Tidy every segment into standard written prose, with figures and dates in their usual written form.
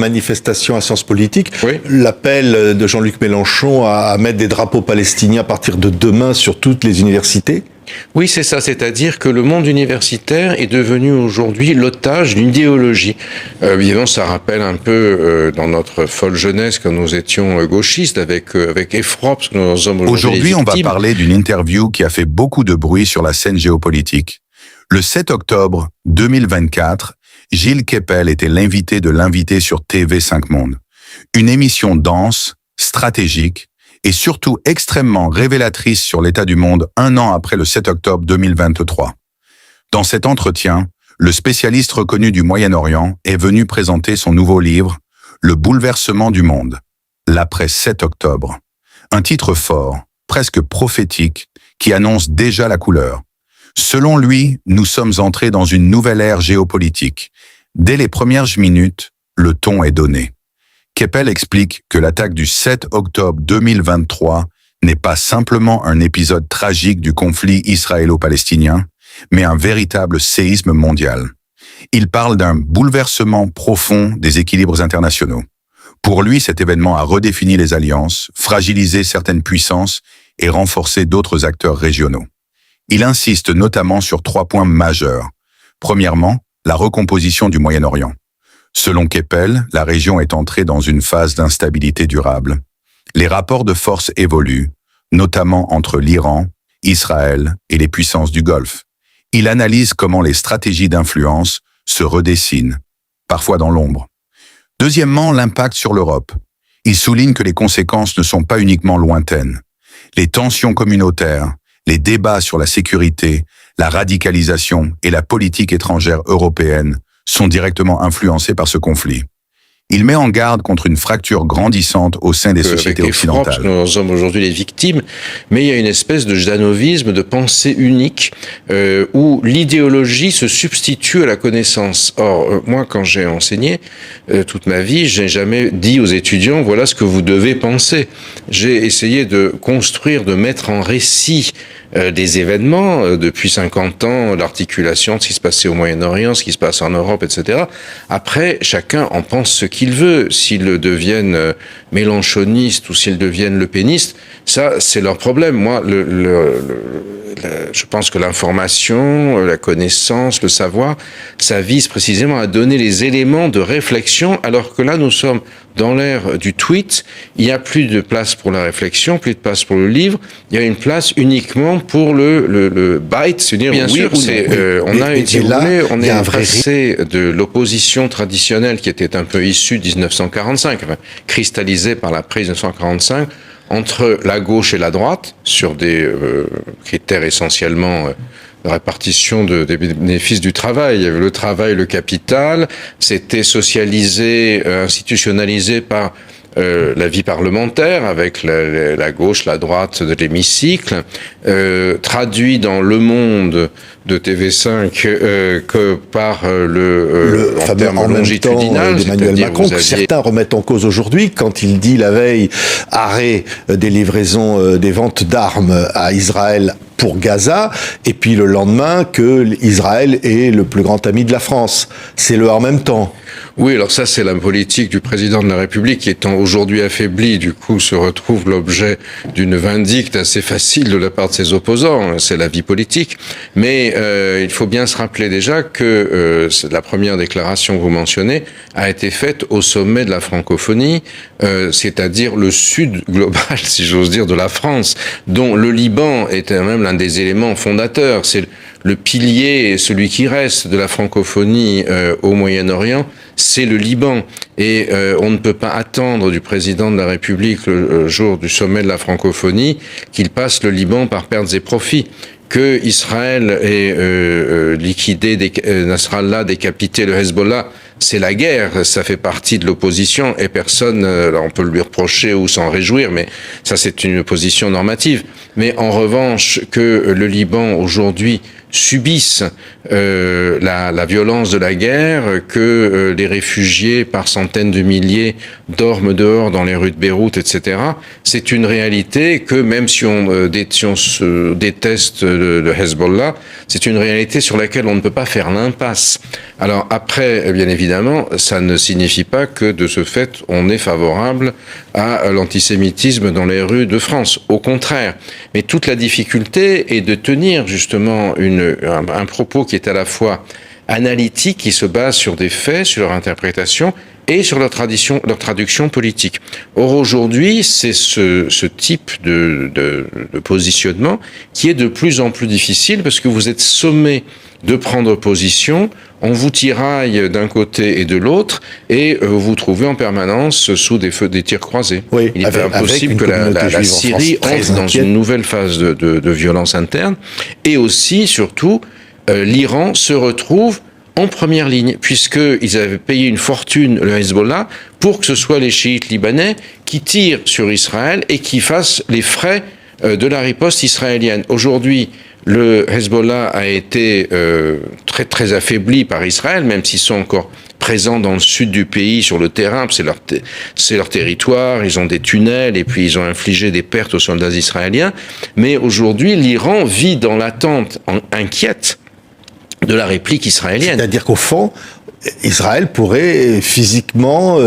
Manifestation à Sciences Politiques, oui. L'appel de Jean-Luc Mélenchon à mettre des drapeaux palestiniens à partir de demain sur toutes les universités. Oui, c'est ça, c'est-à-dire que le monde universitaire est devenu aujourd'hui l'otage d'une idéologie. Évidemment, ça rappelle un peu dans notre folle jeunesse quand nous étions gauchistes avec effroi, parce que nous sommes aujourd'hui on va parler d'une interview qui a fait beaucoup de bruit sur la scène géopolitique. Le 7 octobre 2024, Gilles Kepel était l'invité de l'invité sur TV5 Monde. Une émission dense, stratégique, et surtout extrêmement révélatrice sur l'état du monde un an après le 7 octobre 2023. Dans cet entretien, le spécialiste reconnu du Moyen-Orient est venu présenter son nouveau livre, Le bouleversement du monde, l'après 7 octobre. Un titre fort, presque prophétique, qui annonce déjà la couleur. Selon lui, nous sommes entrés dans une nouvelle ère géopolitique. Dès les premières minutes, le ton est donné. Kepel explique que l'attaque du 7 octobre 2023 n'est pas simplement un épisode tragique du conflit israélo-palestinien, mais un véritable séisme mondial. Il parle d'un bouleversement profond des équilibres internationaux. Pour lui, cet événement a redéfini les alliances, fragilisé certaines puissances et renforcé d'autres acteurs régionaux. Il insiste notamment sur 3 points majeurs. Premièrement, la recomposition du Moyen-Orient. Selon Kepel, la région est entrée dans une phase d'instabilité durable. Les rapports de force évoluent, notamment entre l'Iran, Israël et les puissances du Golfe. Il analyse comment les stratégies d'influence se redessinent, parfois dans l'ombre. Deuxièmement, l'impact sur l'Europe. Il souligne que les conséquences ne sont pas uniquement lointaines. Les tensions communautaires, les débats sur la sécurité, la radicalisation et la politique étrangère européenne sont directement influencés par ce conflit. Il met en garde contre une fracture grandissante au sein des sociétés occidentales. Nous sommes aujourd'hui les victimes, mais il y a une espèce de janovisme, de pensée unique, où l'idéologie se substitue à la connaissance. Or, moi, quand j'ai enseigné toute ma vie, j'ai jamais dit aux étudiants, voilà ce que vous devez penser. J'ai essayé de construire, de mettre en récit des événements, depuis 50 ans, l'articulation de ce qui se passait au Moyen-Orient, ce qui se passe en Europe, etc. Après, chacun en pense ce qu'il veut. S'ils deviennent mélanchonistes ou s'ils deviennent lepénistes, ça, c'est leur problème. Moi, je pense que l'information, la connaissance, le savoir, ça vise précisément à donner les éléments de réflexion, alors que là, nous sommes dans l'ère du tweet. Il n'y a plus de place pour la réflexion, plus de place pour le livre. Il y a une place uniquement pour le byte, c'est-à-dire bien oui sûr, ou non. On est passé de l'opposition traditionnelle qui était un peu issue de 1945, enfin, cristallisée par la prise de 1945, entre la gauche et la droite, sur des critères essentiellement de répartition des bénéfices du travail. Il y avait le travail, le capital, c'était socialisé, institutionnalisé par la vie parlementaire, avec la gauche, la droite de l'hémicycle, traduit dans Le Monde de TV5 que par le fameux en même temps d'Emmanuel Macron, que certains remettent en cause aujourd'hui, quand il dit la veille arrêt des livraisons, des ventes d'armes à Israël pour Gaza, et puis le lendemain que Israël est le plus grand ami de la France. C'est le en même temps. Oui, alors ça, c'est la politique du président de la République qui, étant aujourd'hui affaibli, du coup, se retrouve l'objet d'une vindicte assez facile de la part de ses opposants. C'est la vie politique. Mais il faut bien se rappeler déjà que la première déclaration que vous mentionnez a été faite au sommet de la francophonie, c'est-à-dire le sud global, si j'ose dire, de la France, dont le Liban était même l'un des éléments fondateurs. C'est le pilier, celui qui reste de la francophonie au Moyen-Orient, c'est le Liban. Et on ne peut pas attendre du président de la République, le jour du sommet de la francophonie, qu'il passe le Liban par pertes et profits. Que Israël ait liquidé Nasrallah, décapité le Hezbollah, c'est la guerre, ça fait partie de l'opposition et personne, on peut lui reprocher ou s'en réjouir, mais ça c'est une position normative. Mais en revanche, que le Liban aujourd'hui subisse la violence de la guerre, que les réfugiés par centaines de milliers dorment dehors dans les rues de Beyrouth, etc. C'est une réalité que même si on se déteste le Hezbollah, c'est une réalité sur laquelle on ne peut pas faire l'impasse. Alors après, bien évidemment, ça ne signifie pas que de ce fait, on est favorable à l'antisémitisme dans les rues de France. Au contraire. Mais toute la difficulté est de tenir justement un propos qui est à la fois analytique, qui se base sur des faits, sur leur interprétation et sur leur traduction politique. Or aujourd'hui, c'est ce type de positionnement qui est de plus en plus difficile parce que vous êtes sommé de prendre position, on vous tiraille d'un côté et de l'autre, et vous vous trouvez en permanence sous des tirs croisés. Oui, il est impossible que la Syrie entre dans une nouvelle phase de violence interne, et aussi, surtout, l'Iran se retrouve en première ligne, puisqu'ils avaient payé une fortune, le Hezbollah, pour que ce soit les chiites libanais qui tirent sur Israël et qui fassent les frais de la riposte israélienne. Aujourd'hui, le Hezbollah a été très très affaibli par Israël, même s'ils sont encore présents dans le sud du pays sur le terrain, c'est leur territoire, ils ont des tunnels et puis ils ont infligé des pertes aux soldats israéliens. Mais aujourd'hui, l'Iran vit dans l'attente inquiète de la réplique israélienne. C'est-à-dire qu'au fond, Israël pourrait physiquement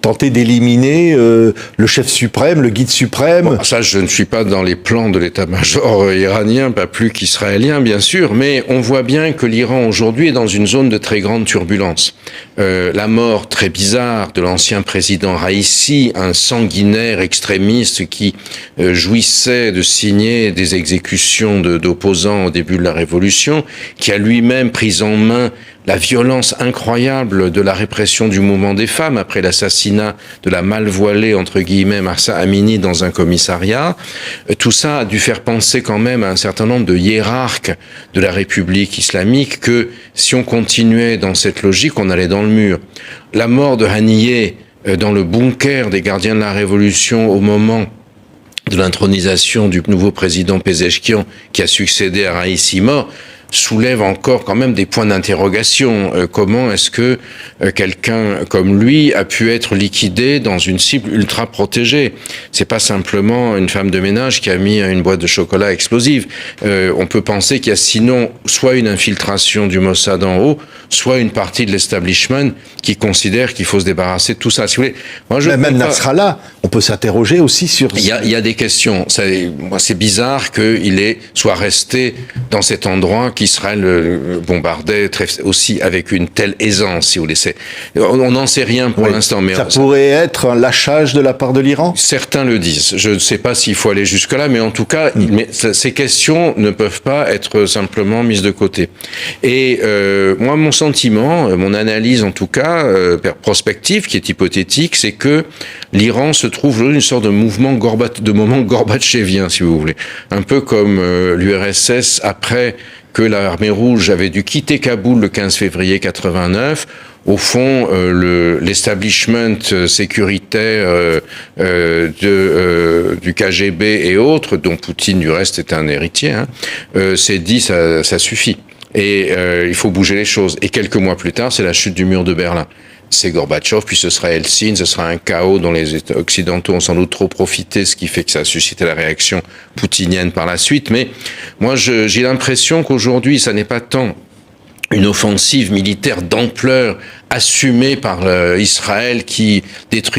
tenter d'éliminer le chef suprême, le guide suprême. Bon, ça, je ne suis pas dans les plans de l'état-major iranien, pas plus qu'israélien, bien sûr, mais on voit bien que l'Iran aujourd'hui est dans une zone de très grande turbulence. La mort très bizarre de l'ancien président Raïssi, un sanguinaire extrémiste qui jouissait de signer des exécutions d'opposants au début de la Révolution, qui a lui-même pris en main la violence incroyable de la répression du mouvement des femmes après l'assassinat de la mal voilée, entre guillemets, Mahsa Amini dans un commissariat. Tout ça a dû faire penser quand même à un certain nombre de hiérarques de la République islamique que si on continuait dans cette logique, on allait dans le mur. La mort de Haniyeh dans le bunker des gardiens de la Révolution au moment de l'intronisation du nouveau président Pezeshkian qui a succédé à Raïssi mort, soulève encore quand même des points d'interrogation. Comment est-ce que quelqu'un comme lui a pu être liquidé dans une cible ultra protégée? C'est pas simplement une femme de ménage qui a mis une boîte de chocolat explosive. On peut penser qu'il y a sinon soit une infiltration du Mossad en haut, soit une partie de l'establishment qui considère qu'il faut se débarrasser de tout ça. Si vous voulez, moi, même Nasrallah, on peut s'interroger aussi sur... Il y a des questions. Moi, c'est bizarre qu'il soit resté dans cet endroit qu'Israël bombardait aussi avec une telle aisance, si vous voulez. On n'en sait rien pour l'instant. Mais ça pourrait être un lâchage de la part de l'Iran? Certains le disent. Je ne sais pas s'il faut aller jusque-là, mais en tout cas, ces questions ne peuvent pas être simplement mises de côté. Et moi, mon sentiment, mon analyse en tout cas, prospective, qui est hypothétique, c'est que l'Iran se trouve dans une sorte de moment gorbatchevien, si vous voulez. Un peu comme l'URSS après que l'armée rouge avait dû quitter Kaboul le 15 février 89. Au fond, l'establishment sécuritaire du KGB et autres, dont Poutine du reste est un héritier, s'est dit ça suffit. Et il faut bouger les choses. Et quelques mois plus tard, c'est la chute du mur de Berlin. C'est Gorbatchev, puis ce sera Helsinki, ce sera un chaos dont les Occidentaux ont sans doute trop profité, ce qui fait que ça a suscité la réaction poutinienne par la suite. Mais moi, j'ai l'impression qu'aujourd'hui, ça n'est pas tant une offensive militaire d'ampleur assumée par Israël qui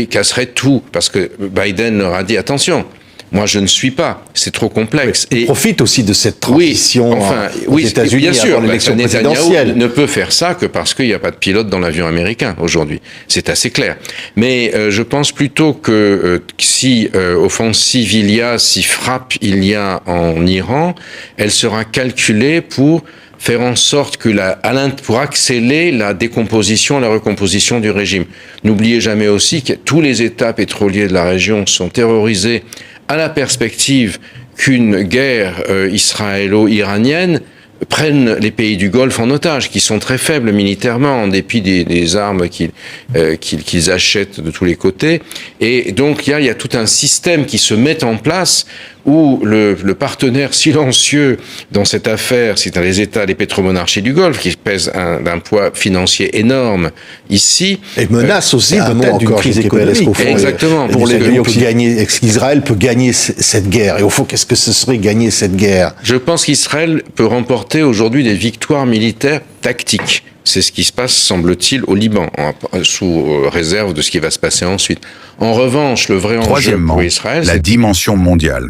casserait tout, parce que Biden leur a dit attention. Moi, je ne suis pas. C'est trop complexe. Il profite aussi de cette transition aux États-Unis bien sûr, avant l'élection présidentielle. Ne peut faire ça que parce qu'il n'y a pas de pilote dans l'avion américain aujourd'hui. C'est assez clair. Mais je pense plutôt que si offensive il y a, si frappe il y a en Iran, elle sera calculée pour faire en sorte que pour accélérer la décomposition, la recomposition du régime. N'oubliez jamais aussi que tous les États pétroliers de la région sont terrorisés à la perspective qu'une guerre israélo-iranienne prenne les pays du Golfe en otage, qui sont très faibles militairement, en dépit des armes qu'ils achètent de tous les côtés. Et donc, il y a tout un système qui se met en place où le partenaire silencieux dans cette affaire, c'est les États, les pétromonarchies du Golfe, qui pèsent d'un poids financier énorme ici. Et menace aussi peut-être d'une crise économique. Exactement. Pour Israël peut gagner cette guerre. Et au fond, qu'est-ce que ce serait gagner cette guerre? Je pense qu'Israël peut remporter aujourd'hui des victoires militaires tactiques. C'est ce qui se passe, semble-t-il, au Liban, sous réserve de ce qui va se passer ensuite. En revanche, le vrai enjeu pour Israël, la dimension mondiale.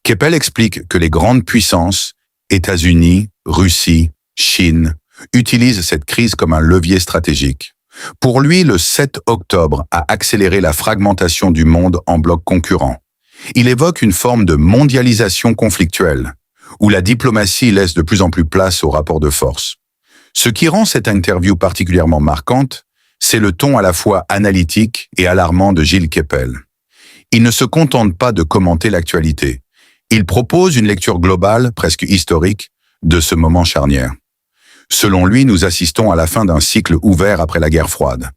Keppel explique que les grandes puissances, États-Unis, Russie, Chine, utilisent cette crise comme un levier stratégique. Pour lui, le 7 octobre a accéléré la fragmentation du monde en blocs concurrents. Il évoque une forme de mondialisation conflictuelle, où la diplomatie laisse de plus en plus place aux rapports de force. Ce qui rend cette interview particulièrement marquante, c'est le ton à la fois analytique et alarmant de Gilles Keppel. Il ne se contente pas de commenter l'actualité. Il propose une lecture globale, presque historique, de ce moment charnière. Selon lui, nous assistons à la fin d'un cycle ouvert après la guerre froide.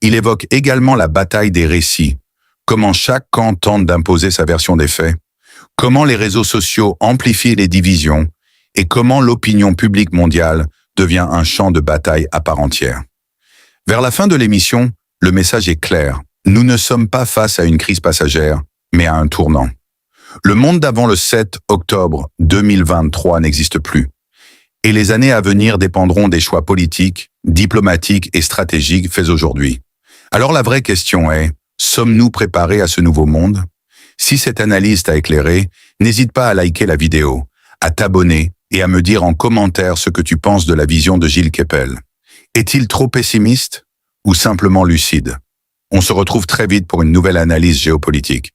Il évoque également la bataille des récits, comment chaque camp tente d'imposer sa version des faits, comment les réseaux sociaux amplifient les divisions et comment l'opinion publique mondiale devient un champ de bataille à part entière. Vers la fin de l'émission, le message est clair. Nous ne sommes pas face à une crise passagère, mais à un tournant. Le monde d'avant le 7 octobre 2023 n'existe plus. Et les années à venir dépendront des choix politiques, diplomatiques et stratégiques faits aujourd'hui. Alors la vraie question est, sommes-nous préparés à ce nouveau monde? Si cette analyse t'a éclairé, n'hésite pas à liker la vidéo, à t'abonner et à me dire en commentaire ce que tu penses de la vision de Gilles Keppel. Est-il trop pessimiste ou simplement lucide? On se retrouve très vite pour une nouvelle analyse géopolitique.